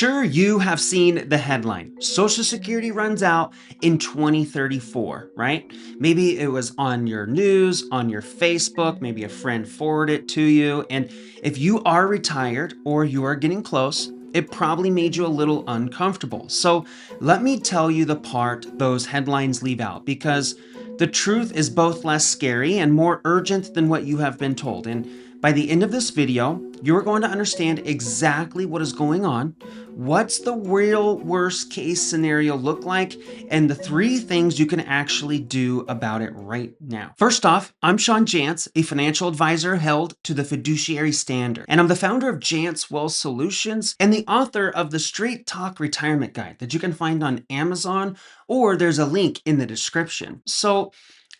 Sure, you have seen the headline. Social Security runs out in 2034, right? Maybe it was on your news, on your Facebook, maybe a friend forwarded it to you. And if you are retired or you are getting close, it probably made you a little uncomfortable. So let me tell you the part those headlines leave out because the truth is both less scary and more urgent than what you have been told. And by the end of this video, you're going to understand exactly what is going on, what's the real worst case scenario look like, and the 3 things you can actually do about it right now. First off, I'm Sean Jantz, a financial advisor held to the fiduciary standard, and I'm the founder of Jantz Wealth Solutions and the author of the Straight Talk Retirement Guide that you can find on Amazon, or there's a link in the description. So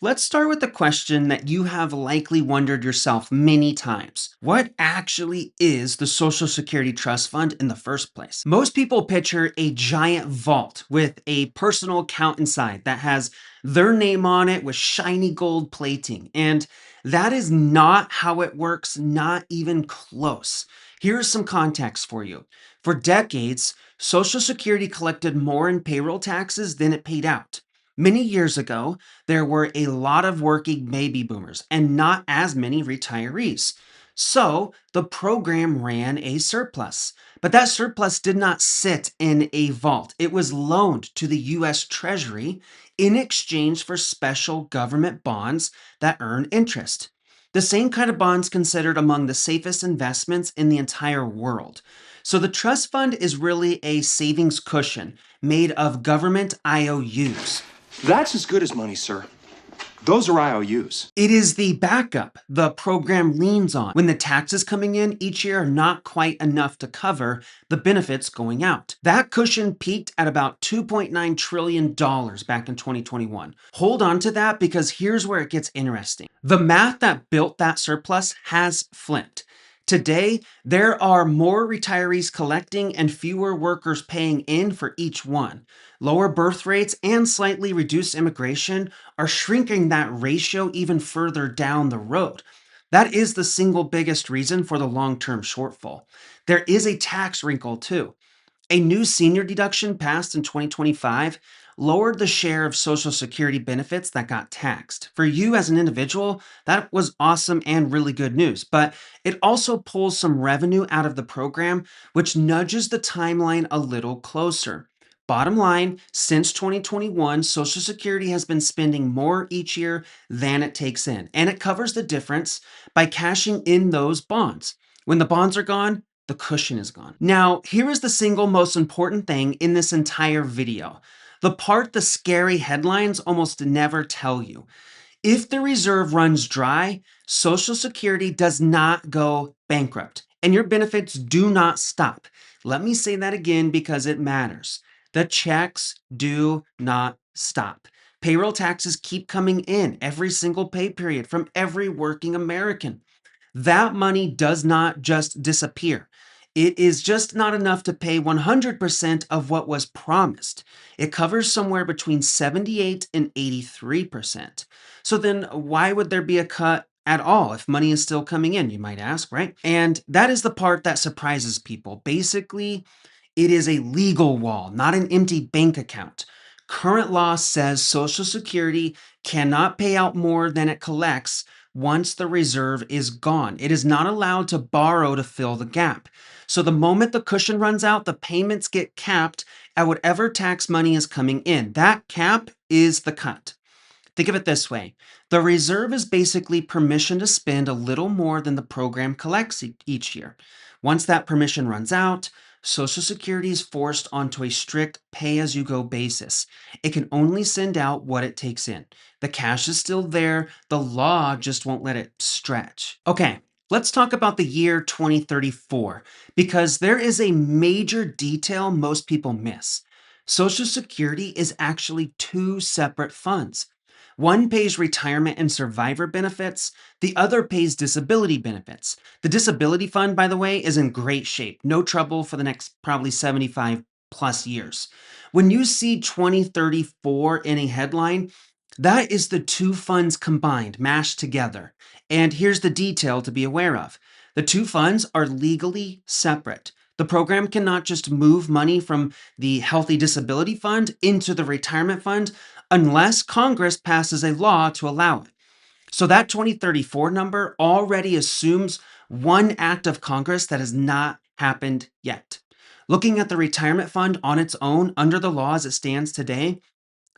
let's start with the question that you have likely wondered yourself many times. What actually is the Social Security Trust Fund in the first place? Most people picture a giant vault with a personal account inside that has their name on it with shiny gold plating. And that is not how it works, not even close. Here's some context for you. For decades, Social Security collected more in payroll taxes than it paid out. Many years ago, there were a lot of working baby boomers and not as many retirees. So the program ran a surplus. But that surplus did not sit in a vault. It was loaned to the US Treasury in exchange for special government bonds that earn interest. The same kind of bonds considered among the safest investments in the entire world. So the trust fund is really a savings cushion made of government IOUs. That's as good as money, sir. Those are IOUs. It is the backup the program leans on when the taxes coming in each year are not quite enough to cover the benefits going out. That cushion peaked at about $2.9 trillion back in 2021. Hold on to that because here's where it gets interesting. The math that built that surplus has flipped. Today, there are more retirees collecting and fewer workers paying in for each one. Lower birth rates and slightly reduced immigration are shrinking that ratio even further down the road. That is the single biggest reason for the long-term shortfall. There is a tax wrinkle too. A new senior deduction passed in 2025 lowered the share of Social Security benefits that got taxed. For you as an individual, that was awesome and really good news, but it also pulls some revenue out of the program, which nudges the timeline a little closer. Bottom line, since 2021, Social Security has been spending more each year than it takes in, and it covers the difference by cashing in those bonds. When the bonds are gone, the cushion is gone. Now, here is the single most important thing in this entire video. The part the scary headlines almost never tell you. If the reserve runs dry, Social Security does not go bankrupt, and your benefits do not stop. Let me say that again because it matters. The checks do not stop. Payroll taxes keep coming in every single pay period from every working American. That money does not just disappear. It is just not enough to pay 100% of what was promised. It covers somewhere between 78 and 83%. So then why would there be a cut at all if money is still coming in, you might ask, right? And that is the part that surprises people. Basically, it is a legal wall, not an empty bank account. Current law says Social Security cannot pay out more than it collects once the reserve is gone. It is not allowed to borrow to fill the gap. So the moment the cushion runs out, the payments get capped at whatever tax money is coming in. That cap is the cut. Think of it this way. The reserve is basically permission to spend a little more than the program collects each year. Once that permission runs out, Social Security is forced onto a strict pay-as-you-go basis. It can only send out what it takes in. The cash is still there. The law just won't let it stretch. Okay, let's talk about the year 2034 because there is a major detail most people miss. Social Security is actually 2 separate funds. One pays retirement and survivor benefits. The other pays disability benefits. The disability fund, by the way, is in great shape. No trouble for the next probably 75 plus years. When you see 2034 in a headline, that is the 2 funds combined, mashed together. And here's the detail to be aware of. The 2 funds are legally separate. The program cannot just move money from the Healthy Disability Fund into the retirement fund unless Congress passes a law to allow it. So that 2034 number already assumes one act of Congress that has not happened yet. Looking at the retirement fund on its own under the law as it stands today,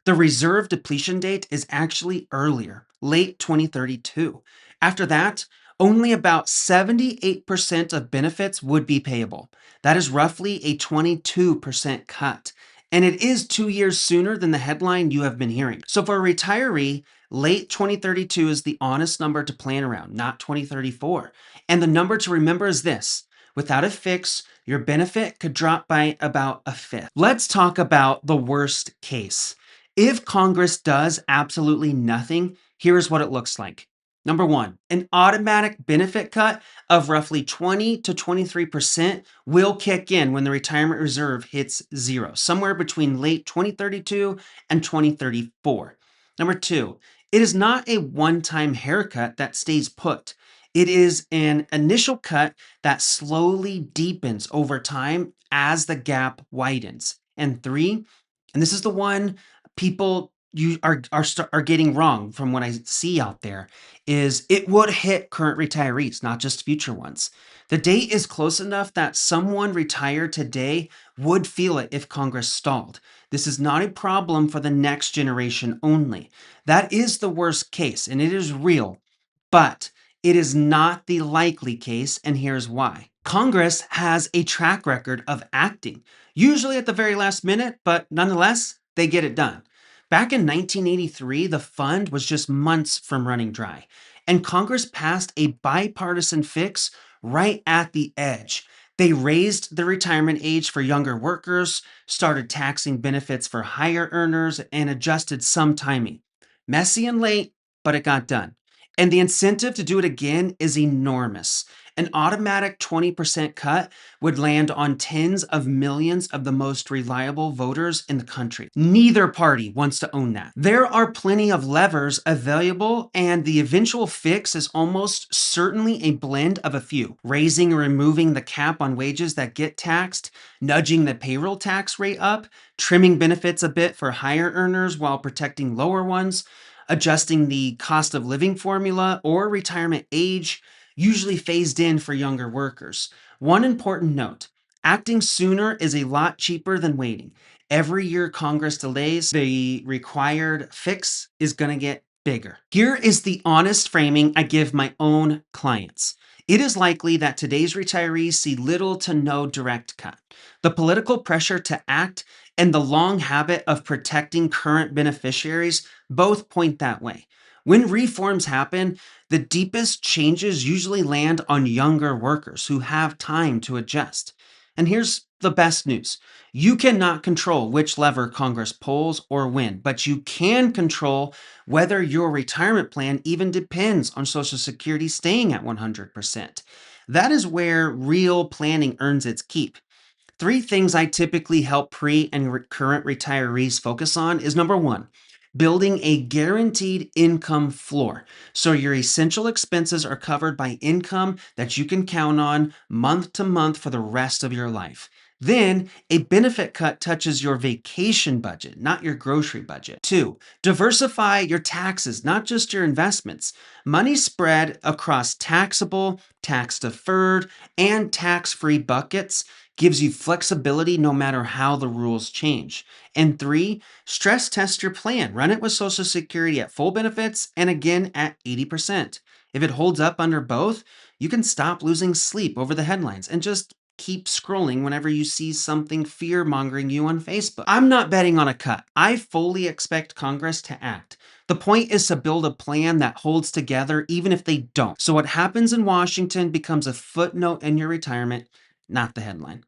the reserve depletion date is actually earlier, late 2032. After that, only about 78% of benefits would be payable. That is roughly a 22% cut. And it is 2 years sooner than the headline you have been hearing. So for a retiree, late 2032 is the honest number to plan around, not 2034. And the number to remember is this: without a fix, your benefit could drop by about a fifth. Let's talk about the worst case. If Congress does absolutely nothing, here's what it looks like. Number one, an automatic benefit cut of roughly 20 to 23% will kick in when the retirement reserve hits zero, somewhere between late 2032 and 2034. Number two, it is not a one-time haircut that stays put. It is an initial cut that slowly deepens over time as the gap widens. And three, and this is the one people you are getting wrong from what I see out there, is it would hit current retirees, not just future ones. The date is close enough that someone retired today would feel it if Congress stalled. This is not a problem for the next generation only. That is the worst case, and it is real, but it is not the likely case, and here's why. Congress has a track record of acting, usually at the very last minute, but nonetheless, they get it done. Back in 1983, the fund was just months from running dry, and Congress passed a bipartisan fix right at the edge. They raised the retirement age for younger workers, started taxing benefits for higher earners, and adjusted some timing. Messy and late, but it got done. And the incentive to do it again is enormous. An automatic 20% cut would land on tens of millions of the most reliable voters in the country. Neither party wants to own that. There are plenty of levers available, and the eventual fix is almost certainly a blend of a few. Raising or removing the cap on wages that get taxed, nudging the payroll tax rate up, trimming benefits a bit for higher earners while protecting lower ones, adjusting the cost of living formula or retirement age, usually phased in for younger workers. One important note: acting sooner is a lot cheaper than waiting. Every year Congress delays, the required fix is going to get bigger. Here is the honest framing I give my own clients. It is likely that today's retirees see little to no direct cut. The political pressure to act and the long habit of protecting current beneficiaries both point that way. When reforms happen, the deepest changes usually land on younger workers who have time to adjust. And here's the best news: you cannot control which lever Congress pulls or when, but you can control whether your retirement plan even depends on Social Security staying at 100%. That is where real planning earns its keep. Three things I typically help pre and current retirees focus on is: number one, building a guaranteed income floor. So your essential expenses are covered by income that you can count on month to month for the rest of your life. Then, a benefit cut touches your vacation budget, not your grocery budget. Two, diversify your taxes, not just your investments. Money spread across taxable, tax deferred, and tax free buckets gives you flexibility no matter how the rules change. And three, stress test your plan. Run it with Social Security at full benefits and again at 80%. If it holds up under both, you can stop losing sleep over the headlines and just keep scrolling whenever you see something fear-mongering you on Facebook. I'm not betting on a cut. I fully expect Congress to act. The point is to build a plan that holds together even if they don't. So what happens in Washington becomes a footnote in your retirement, not the headline.